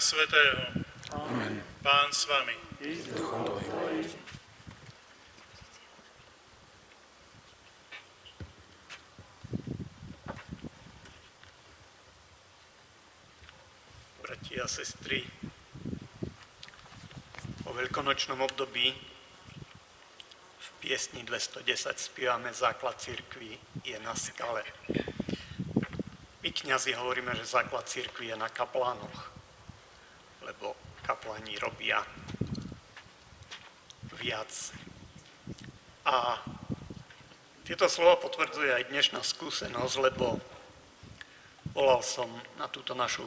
Svätého. Amen. Pán s vami. Duchom tvojim. Bratia a sestry, po veľkonočnom období v piesni 210 spievame Základ cirkvi je na skale. My kňazi hovoríme, že základ cirkvi je na kaplánoch, lebo kapláni robia viac. A tieto slova potvrdzuje aj dnešná skúsenosť, lebo volal som na túto našu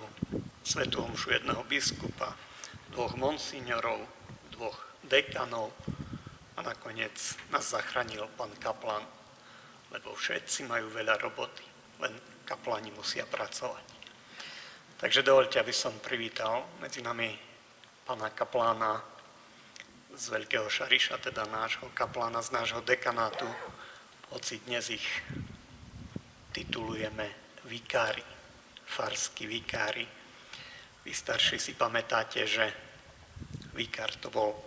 svätú omšu jedného biskupa, 2 monsignorov, 2 dekanov a nakoniec nás zachránil pán kaplán, lebo všetci majú veľa roboty, len kapláni musia pracovať. Takže dovoľte, aby som privítal medzi nami pána kaplána z Veľkého Šariša, teda nášho kaplána z nášho dekanátu, hoci dnes ich titulujeme vikári, farskí vikári. Vy starší si pamätáte, že vikár to bol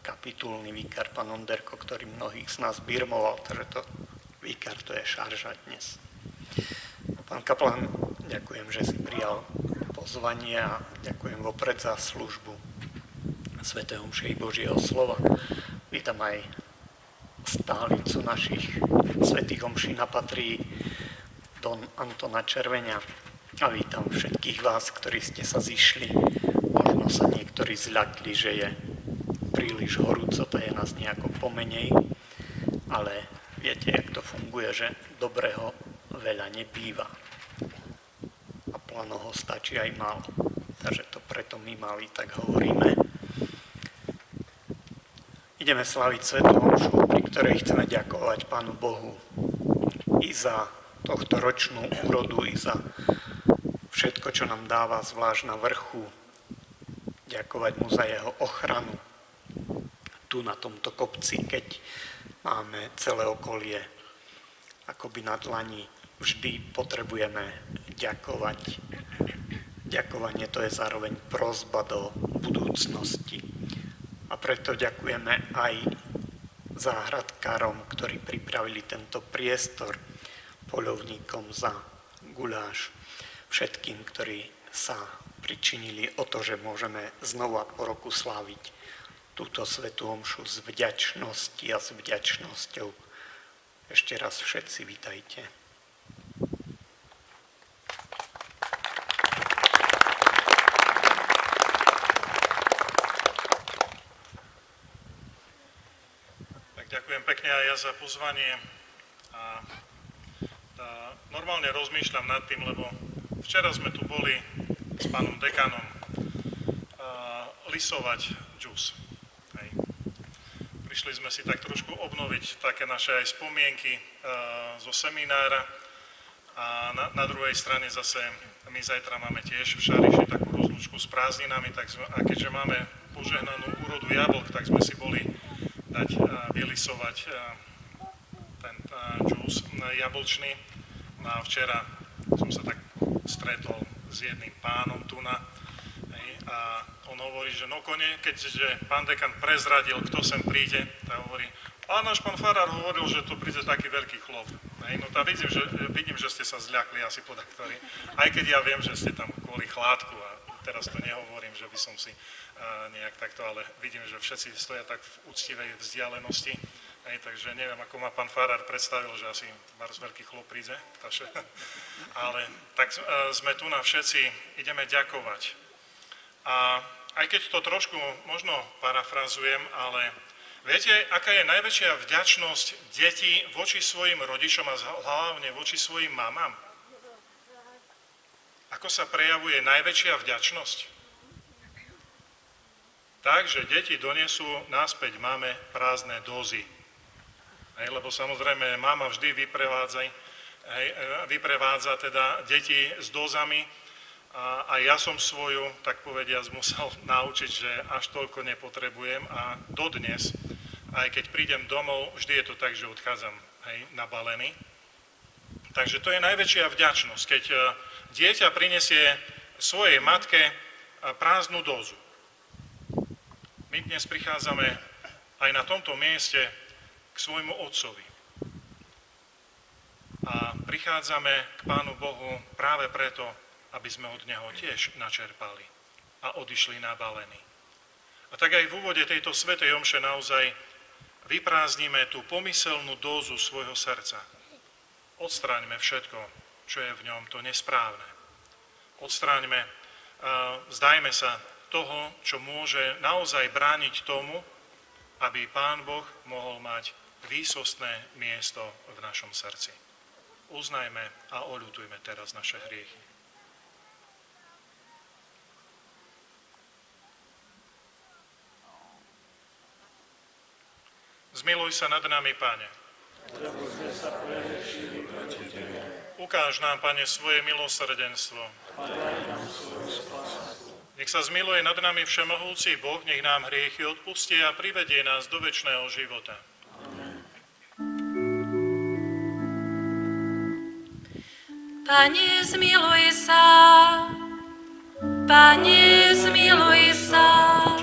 kapitulný vikár, pán Onderko, ktorý mnohých z nás birmoval, takže to vikár to je šarža dnes. Pán kaplán, ďakujem, že si prijal pozvanie a ďakujem vopred za službu svätého omše i Božieho slova. Vítam aj stálicu našich svätých omší na patrí Don Antona Červeňa a vítam všetkých vás, ktorí ste sa zišli. Možno sa niektorí zľakli, že je príliš horúco, to je nás nejako pomenej, ale viete, jak to funguje, že dobrého veľa nebýva. A planoho stačí aj málo. Takže to preto my mali, tak hovoríme. Ideme slaviť svätú omšu, pri ktorej chceme ďakovať Pánu Bohu i za tohto ročnú úrodu, i za všetko, čo nám dáva, zvlášť na vrchu. Ďakovať mu za jeho ochranu tu na tomto kopci, keď máme celé okolie akoby na dlani. Vždy potrebujeme ďakovať. Ďakovanie to je zároveň prosba do budúcnosti. A preto ďakujeme aj záhradkárom, ktorí pripravili tento priestor, poľovníkom za guláš, všetkým, ktorí sa pričinili o to, že môžeme znova po roku sláviť túto svätú omšu z vďačnosti a s vďačnosťou. Ešte raz všetci vítajte. Ďakujem pekne aj ja za pozvanie. A normálne rozmýšľam nad tým, lebo včera sme tu boli s pánom dekanom lisovať džús. Prišli sme si tak trošku obnoviť také naše aj spomienky zo seminára a na druhej strane zase my zajtra máme tiež v Šariši takú rozlúčku s prázdninami, a keďže máme požehnanú úrodu jablk, tak sme si boli dať vylisovať ten džús jablčný. No a včera som sa tak stretol s jedným pánom tu a on hovorí, že no keďže pán dekan prezradil, kto sem príde, tak hovorí, a náš pán farár hovoril, že tu príde taký veľký chlop. No tá vidím, že ste sa zľakli asi podaktori, aj keď ja viem, že ste tam kvôli chládku a teraz to nehovorím, že by som si nejak takto, ale vidím, že všetci stoja tak v úctivej vzdialenosti, takže neviem, ako ma pán farár predstavil, že asi bardzo veľký chlop príde, ale tak sme tu na všetci, ideme ďakovať. A aj keď to trošku možno parafrazujem, ale viete, aká je najväčšia vďačnosť detí voči svojim rodičom a hlavne voči svojim mamám? Ako sa prejavuje najväčšia vďačnosť? Takže deti donesú naspäť mame prázdne dozy. Lebo samozrejme mama vždy vyprevádza teda deti s dozami a ja som svoju, tak povediac, musel naučiť, že až toľko nepotrebujem a dodnes, aj keď prídem domov, vždy je to tak, že odchádzam nabalený. Takže to je najväčšia vďačnosť, keď dieťa prinesie svojej matke prázdnu dózu. My dnes prichádzame aj na tomto mieste k svojmu Otcovi. A prichádzame k Pánu Bohu práve preto, aby sme od Neho tiež načerpali a odišli nabalení. A tak aj v úvode tejto svätej omše naozaj vyprázdnime tú pomyselnú dózu svojho srdca. Odstráňme všetko, čo je v ňom to nesprávne. Odstráňme, vzdajme sa toho, čo môže naozaj brániť tomu, aby Pán Boh mohol mať výsostné miesto v našom srdci. Uznajme a oľutujme teraz naše hriechy. Zmiluj sa nad nami, Pane. Ukáž nám, Pane, svoje milosrdenstvo. Nech sa zmiluje nad nami všemohúci Boh, nech nám hriechy odpustí a privedie nás do večného života. Pane, zmiluj sa. Pane, zmiluj sa.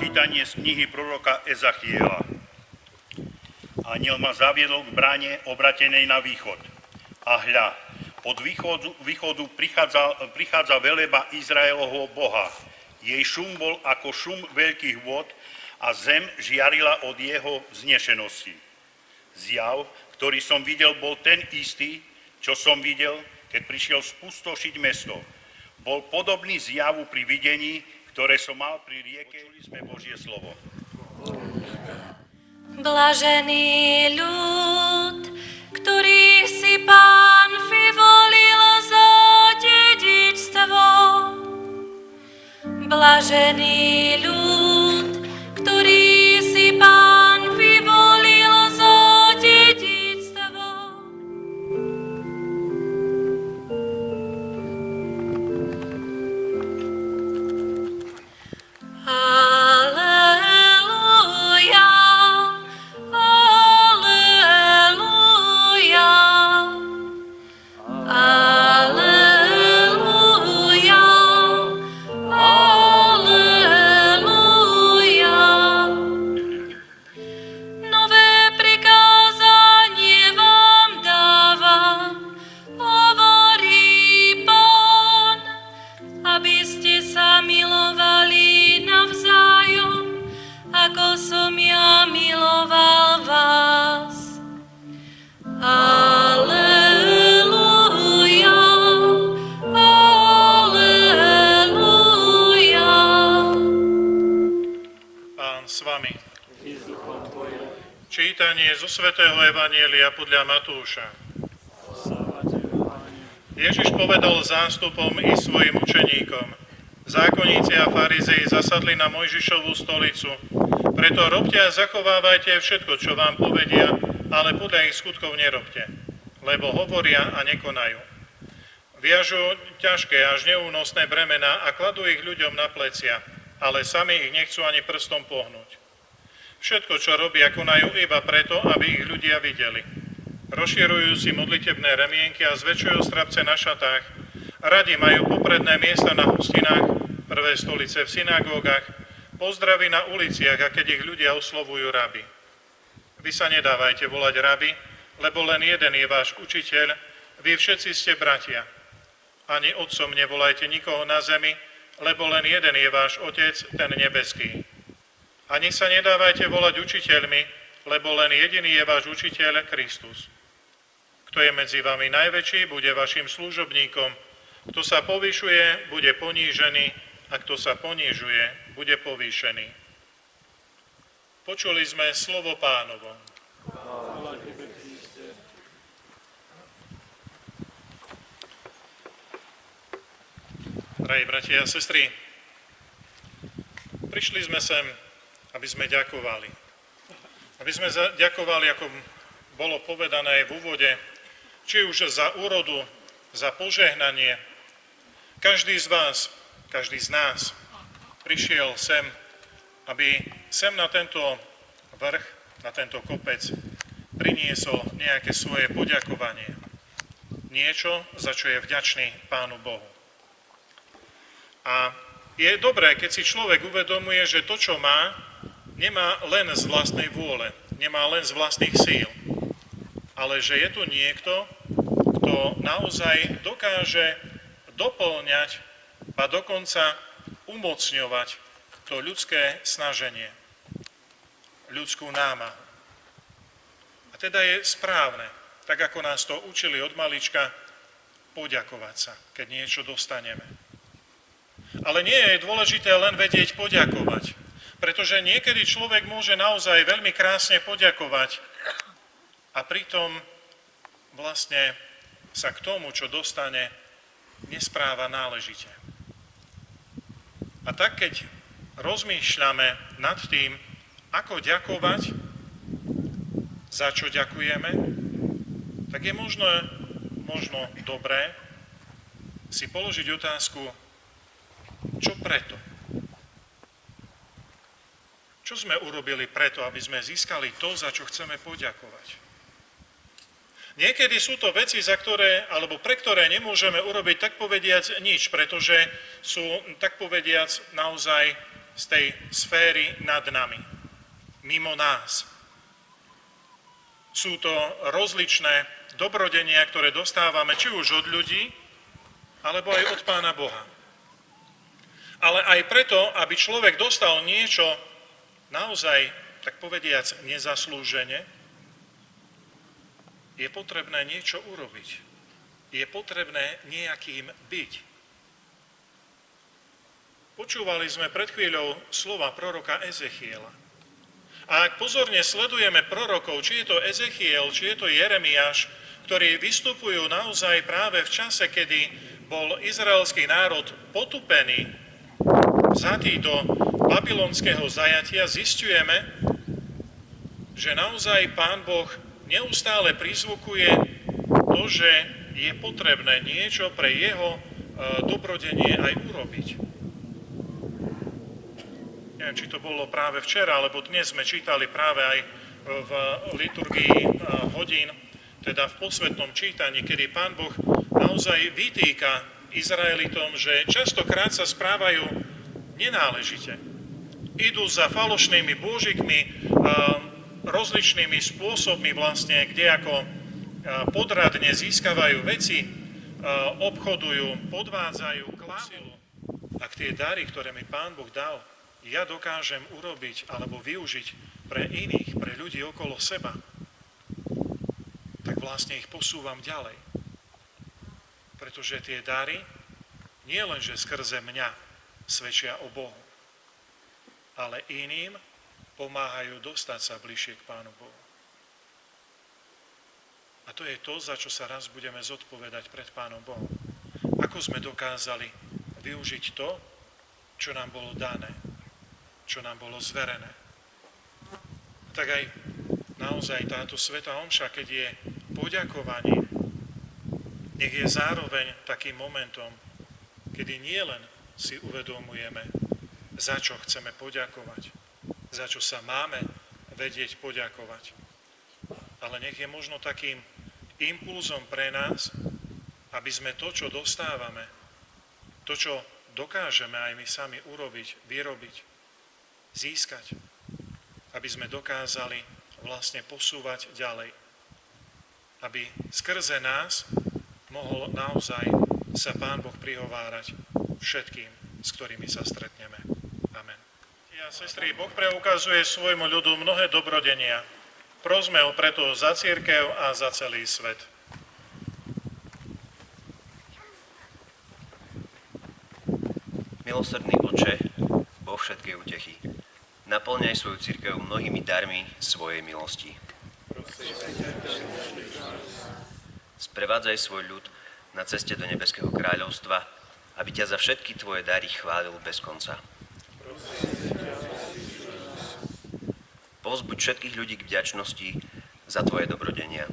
Čítanie z knihy proroka Ezachiela. Anjel ma zaviedol k bráne obratenej na východ. A hľa, od východu prichádza veleba Izraelovho Boha. Jej šum bol ako šum veľkých vôd a zem žiarila od jeho vznešenosti. Zjav, ktorý som videl, bol ten istý, čo som videl, keď prišiel spustošiť mesto. Bol podobný zjavu pri videní, ktoré som mal pri rieke. Počuli sme Božie slovo. Blažený ľud, ktorý si Pán vyvolil za dedičstvo. Blažený ľud, ktorý si Pán vyvolil za dedičstvo. Čítanie zo svätého Evanjelia podľa Matúša. Ježiš povedal zástupom i svojim učeníkom: Zákonníci a farizei zasadli na Mojžišovú stolicu, preto robte a zachovávajte všetko, čo vám povedia, ale podľa ich skutkov nerobte, lebo hovoria a nekonajú. Viažu ťažké až neúnosné bremená a kladú ich ľuďom na plecia, ale sami ich nechcú ani prstom pohnúť. Všetko, čo robia, konajú iba preto, aby ich ľudia videli. Rozširujú si modlitebné remienky a zväčšujú strapce na šatách. Radi majú popredné miesta na hostinách, prvé stolice v synagógach, pozdravy na uliciach a keď ich ľudia oslovujú rabi. Vy sa nedávajte volať rabi, lebo len jeden je váš učiteľ, vy všetci ste bratia. Ani otcom nevolajte nikoho na zemi, lebo len jeden je váš Otec, ten nebeský. Ani sa nedávajte volať učiteľmi, lebo len jediný je váš učiteľ, Kristus. Kto je medzi vami najväčší, bude vašim služobníkom. Kto sa povyšuje, bude ponížený, a kto sa ponížuje, bude povýšený. Počuli sme slovo Pánovo. Drahí bratia a sestry, prišli sme sem, aby sme ďakovali. Aby sme ďakovali, ako bolo povedané aj v úvode, či už za úrodu, za požehnanie. Každý z vás, každý z nás prišiel sem, aby sem na tento vrch, na tento kopec priniesol nejaké svoje poďakovanie. Niečo, za čo je vďačný Pánu Bohu. A je dobré, keď si človek uvedomuje, že to, čo má, nemá len z vlastnej vôle, nemá len z vlastných síl, ale že je tu niekto, kto naozaj dokáže doplňať a dokonca umocňovať to ľudské snaženie, ľudskú námahu. A teda je správne, tak ako nás to učili od malička, poďakovať sa, keď niečo dostaneme. Ale nie je dôležité len vedieť poďakovať, pretože niekedy človek môže naozaj veľmi krásne poďakovať a pritom vlastne sa k tomu, čo dostane, nespráva náležite. A tak, keď rozmýšľame nad tým, ako ďakovať, za čo ďakujeme, tak je možno dobré si položiť otázku, čo preto? Čo sme urobili preto, aby sme získali to, za čo chceme poďakovať? Niekedy sú to veci, za ktoré, alebo pre ktoré nemôžeme urobiť, tak povediac, nič, pretože sú, tak povediac, naozaj z tej sféry nad nami, mimo nás. Sú to rozličné dobrodenia, ktoré dostávame či už od ľudí, alebo aj od Pána Boha. Ale aj preto, aby človek dostal niečo naozaj, tak povediac, nezaslúžene, je potrebné niečo urobiť. Je potrebné nejakým byť. Počúvali sme pred chvíľou slova proroka Ezechiela. A ak pozorne sledujeme prorokov, či je to Ezechiel, či je to Jeremiáš, ktorí vystupujú naozaj práve v čase, kedy bol izraelský národ potupený, vzatý do babylonského zajatia, zisťujeme, že naozaj Pán Boh neustále prizvukuje to, že je potrebné niečo pre jeho dobrodenie aj urobiť. Neviem, či to bolo práve včera, alebo dnes sme čítali práve aj v liturgii hodín, teda v posvätnom čítaní, kedy Pán Boh naozaj vytýka Izraelitom, že častokrát sa správajú nenáležite. Idú za falošnými bôžikmi, rozličnými spôsobmi vlastne, kde ako podradne získavajú veci, obchodujú, podvádzajú, klamú. Ak tie dary, ktoré mi Pán Boh dal, ja dokážem urobiť alebo využiť pre iných, pre ľudí okolo seba, tak vlastne ich posúvam ďalej. Pretože tie dary nie len, že skrze mňa svedčia o Bohu, ale iným pomáhajú dostať sa bližšie k Pánu Bohu. A to je to, za čo sa raz budeme zodpovedať pred Pánom Bohom. Ako sme dokázali využiť to, čo nám bolo dané, čo nám bolo zverené. Tak aj naozaj táto svätá omša, keď je poďakovanie, nech je zároveň takým momentom, kedy nielen si uvedomujeme, za čo chceme poďakovať, za čo sa máme vedieť poďakovať. Ale nech je možno takým impulzom pre nás, aby sme to, čo dostávame, to, čo dokážeme aj my sami urobiť, vyrobiť, získať, aby sme dokázali vlastne posúvať ďalej. Aby skrze nás mohol naozaj sa Pán Boh prihovárať všetkým, s ktorými sa stretneme. Amen. A sestry, Boh preukazuje svojmu ľudu mnohé dobrodenia. Prosme ho preto za cirkev a za celý svet. Milosrdný Otče, Boh všetkej útechy, naplňaj svoju cirkev mnohými darmi svojej milosti. Sprevádzaj svoj ľud na ceste do nebeského kráľovstva, aby ťa za všetky tvoje dary chválil bez konca. Povzbuď všetkých ľudí k vďačnosti za tvoje dobrodenia.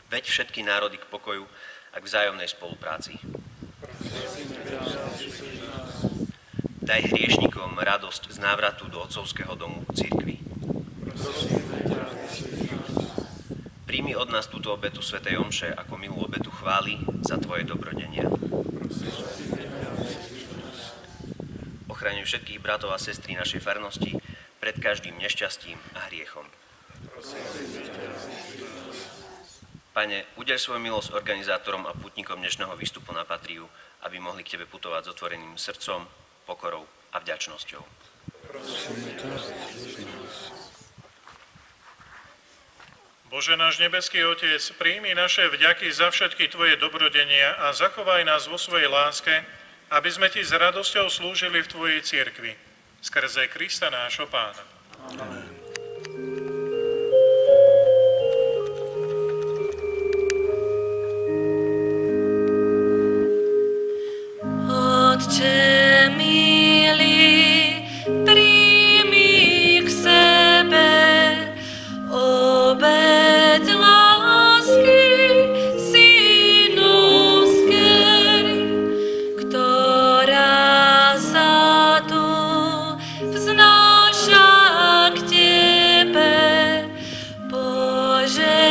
Veď všetky národy k pokoju a k vzájomnej spolupráci. Daj hriešnikom radosť z návratu do otcovského domu cirkvi. Príjmi od nás túto obetu svätej omše ako milú obetu chvály za tvoje dobrodenia. Ochraňuj všetkých bratov a sestry našej farnosti pred každým nešťastím a hriechom. Pane, udeľ svoju milosť organizátorom a pútnikom dnešného výstupu na Patriu, aby mohli k Tebe putovať s otvoreným srdcom, pokorou a vďačnosťou. Bože náš nebeský Otec, príjmi naše vďaky za všetky Tvoje dobrodenia a zachovaj nás vo svojej láske, aby sme Ti s radosťou slúžili v Tvojej cirkvi. Skrze Krista nášho Pána. Amen. Otče milý, príjmi k sebe obeť lásky synovskej, ktorá sa tu vznáša k Tebe, požehnania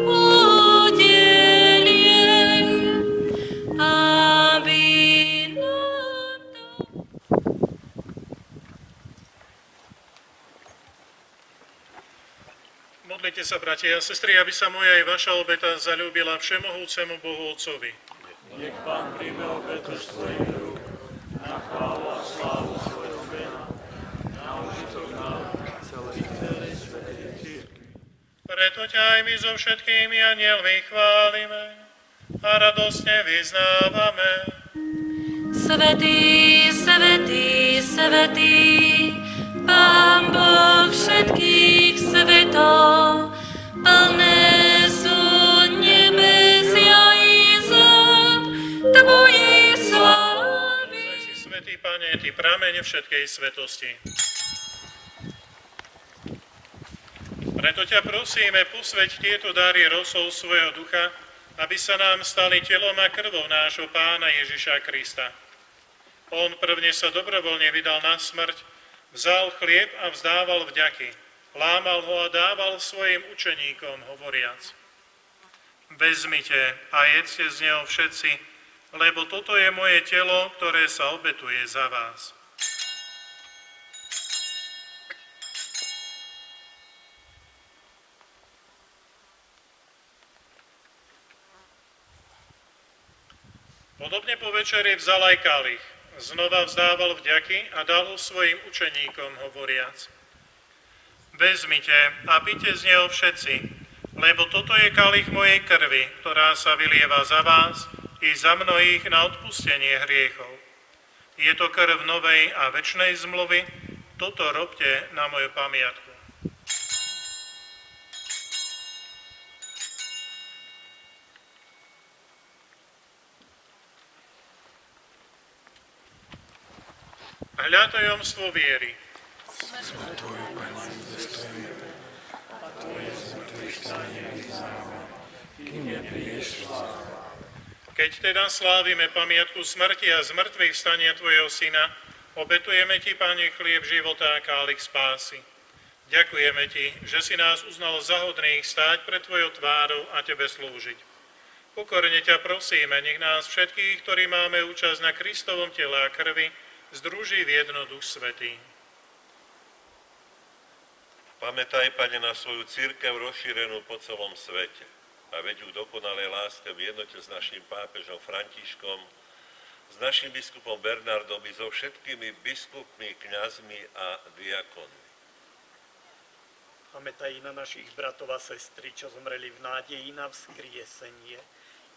udelie, aby nám to... Modlite sa, bratia a sestry, aby sa moja aj vaša obeta zaľúbila všemohúcemu Bohu Otcovi. Nech Pán príjme obetu z tvojich rúk, na chválu a slávu svojho mena, na užitok nám celej svätej cirkvi. Preto ťa aj my so všetkými anielmi chválime a radosne vyznávame. Svätý, svätý, svätý, Pán Boh všetkých svetov, plné sú nebesia i zem Tvojej slávy. Si svätý Pane, Ty prameň všetkej svetosti. Preto ťa prosíme, posväť tieto dary rosou svojho ducha, aby sa nám stali telom a krvou nášho Pána Ježiša Krista. On prvne sa dobrovoľne vydal na smrť, vzal chlieb a vzdával vďaky, lámal ho a dával svojim učeníkom, hovoriac: Vezmite a jedzte z neho všetci, lebo toto je moje telo, ktoré sa obetuje za vás. Podobne po večeri vzal aj kalich, znova vzdával vďaky a dal ho svojim učeníkom, hovoriac: Vezmite a pite z neho všetci, lebo toto je kalich mojej krvi, ktorá sa vylieva za vás i za mnohých na odpustenie hriechov. Je to krv novej a večnej zmluvy, toto robte na moju pamiatku. Hľa tajomstvo viery. Sme Tvoju, Pane, dostojní, a Tvoje zmrtvých stane vyznáva, kým neprídeš slávu. Keď teda slávime pamiatku smrti a zmrtvých vstania Tvojho Syna, obetujeme Ti, Pane, chlieb života a kálich spásy. Ďakujeme Ti, že si nás uznal za hodných stáť pred Tvojou tvárou a Tebe slúžiť. Pokorne ťa prosíme, nech nás všetkých, ktorí máme účasť na Kristovom tele a krvi, združí v jedno Duch Svätý. Pamätaj, Pane, na svoju cirkev rozšírenú po celom svete a veď ju dokonalej láske v jednote s našim pápežom Františkom, s našim biskupom Bernardom i so všetkými biskupmi, kňazmi a diakonmi. Pamätaj na našich bratov a sestry, čo zomreli v nádeji na vzkriesenie,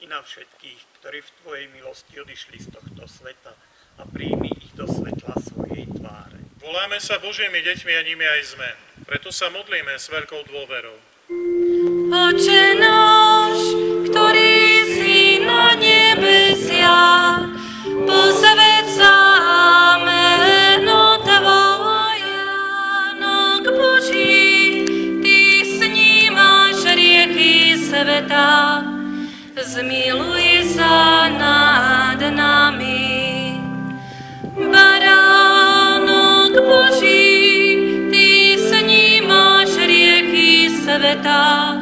i na všetkých, ktorí v Tvojej milosti odišli z tohto sveta, a príjmi ich do svetla svojej tváre. Voláme sa Božími deťmi a nimi aj sme. Preto sa modlíme s veľkou dôverou. Oče náš, ktorý si na nebesiach, posväť sa meno Tvoje, Nok Boží, Ty snímaš riechy sveta, zmiluj sa nad nami. Baránok Boží, Ty snímaš riechy sveta,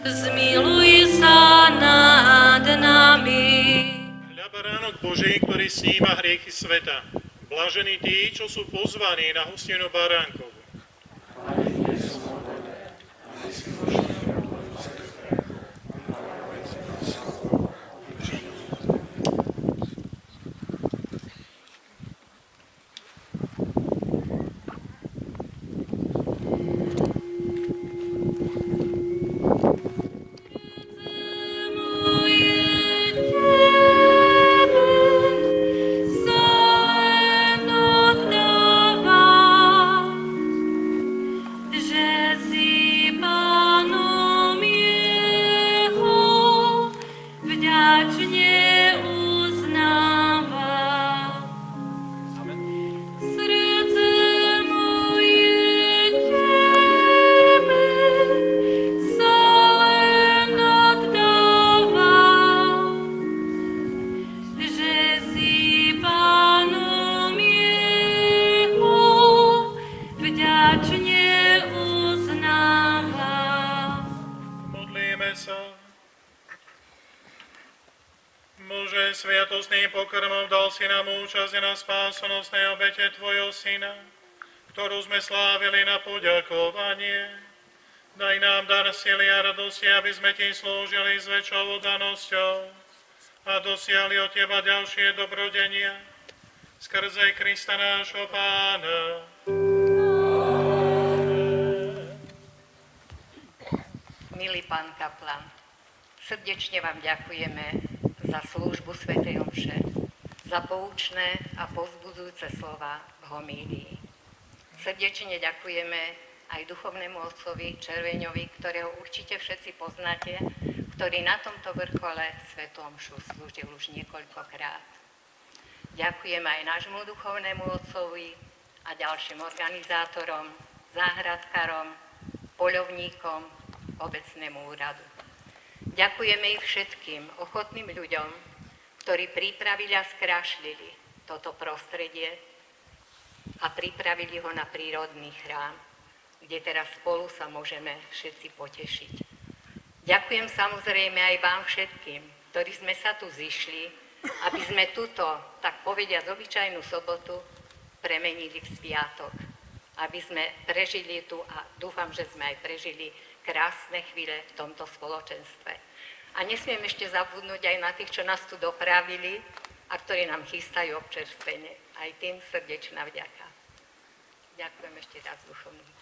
zmiluj sa nad nami. baránok Boží, ktorý sníma hriechy sveta. Blažení tí, čo sú pozvaní na hostinu baránkovú. Sviatostným pokrmom dal si nám účasť na spásonosnej obete Tvojho Syna, ktorú sme slávili na poďakovanie. Daj nám dar sily a radosti, aby sme Ti slúžili s väčšou oddanosťou a dosiahli od Teba ďalšie dobrodenia. Skrze Krista nášho Pána. Milý pán kaplan, srdečne vám ďakujeme za službu svätej omše, za poučné a povzbudzujúce slova v homílii. Srdečne ďakujeme aj duchovnému otcovi Červeňovi, ktorého určite všetci poznáte, ktorý na tomto vrchole svätú omšu slúžil už niekoľkokrát. Ďakujem aj nášmu duchovnému otcovi a ďalším organizátorom, záhradkárom, poľovníkom, obecnému úradu. Ďakujeme ich všetkým ochotným ľuďom, ktorí pripravili a skrášlili toto prostredie a pripravili ho na prírodný chrám, kde teraz spolu sa môžeme všetci potešiť. Ďakujem samozrejme aj vám všetkým, ktorí sme sa tu zišli, aby sme túto, tak povediať, obyčajnú sobotu premenili v sviatok, aby sme prežili tu a dúfam, že sme aj prežili krásne chvíle v tomto spoločenstve. A nesmiem ešte zabudnúť aj na tých, čo nás tu dopravili a ktorí nám chystajú občerstvenie. Aj tým srdečná vďaka. Ďakujem ešte raz duchovným.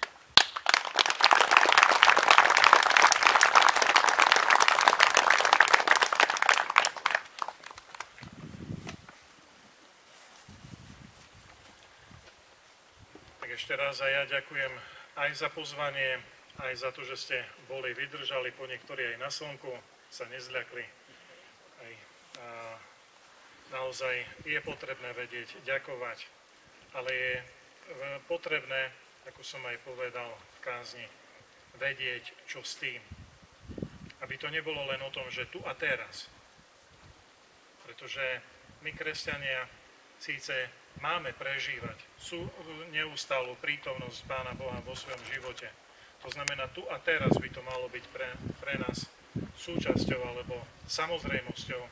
Tak ešte raz aj ja ďakujem aj za pozvanie, aj za to, že ste boli, vydržali, po niektorí aj na slnku, sa nezľakli. Naozaj je potrebné vedieť, ďakovať, ale je potrebné, ako som aj povedal v kázni, vedieť, čo s tým. Aby to nebolo len o tom, že tu a teraz. Pretože my, kresťania, síce máme prežívať neustálu prítomnosť Pána Boha vo svojom živote. To znamená, tu a teraz by to malo byť pre nás súčasťou alebo samozrejmosťou,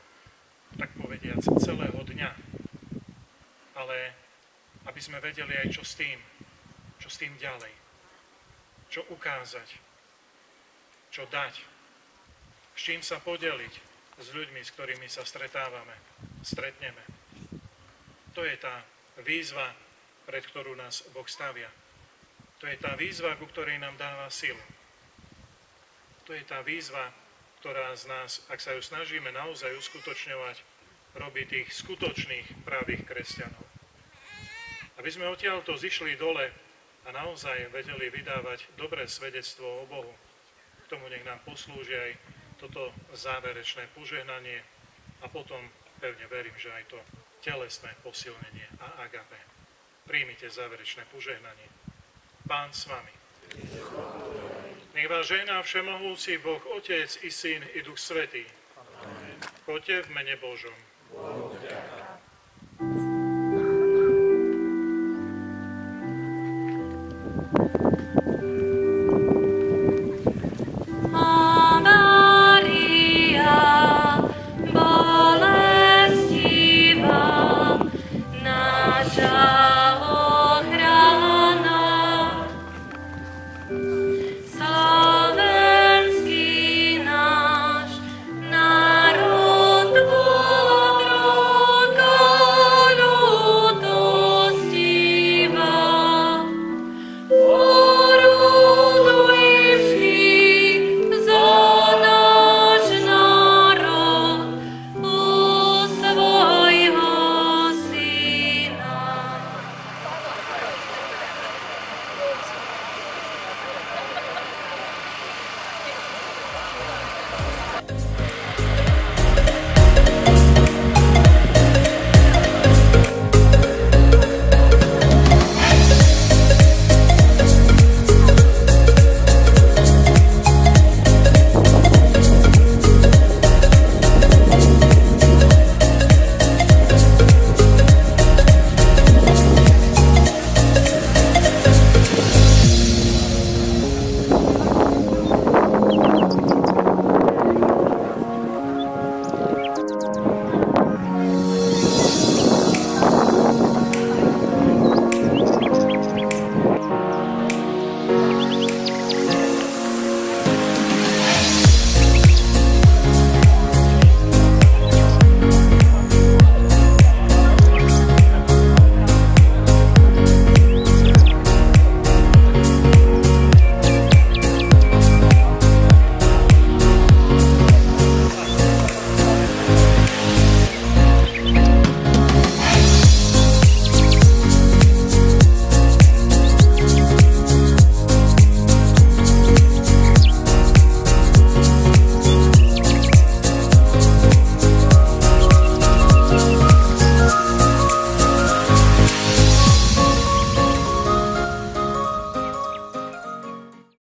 tak povediac, celého dňa. Ale aby sme vedeli aj čo s tým ďalej. Čo ukázať, čo dať, s čím sa podeliť s ľuďmi, s ktorými sa stretneme. To je tá výzva, pred ktorú nás Boh stavia. To je tá výzva, ku ktorej nám dáva silu. To je tá výzva, ktorá z nás, ak sa ju snažíme naozaj uskutočňovať, robí tých skutočných pravých kresťanov. Aby sme odtiaľto zišli dole a naozaj vedeli vydávať dobré svedectvo o Bohu. K tomu nech nám poslúži aj toto záverečné požehnanie a potom pevne verím, že aj to telesné posilnenie a agape. Príjmite záverečné požehnanie. Pán s vami. Nech vás žehná všemohúci Boh, Otec i Syn i Duch Svätý. Choďte v mene Božom.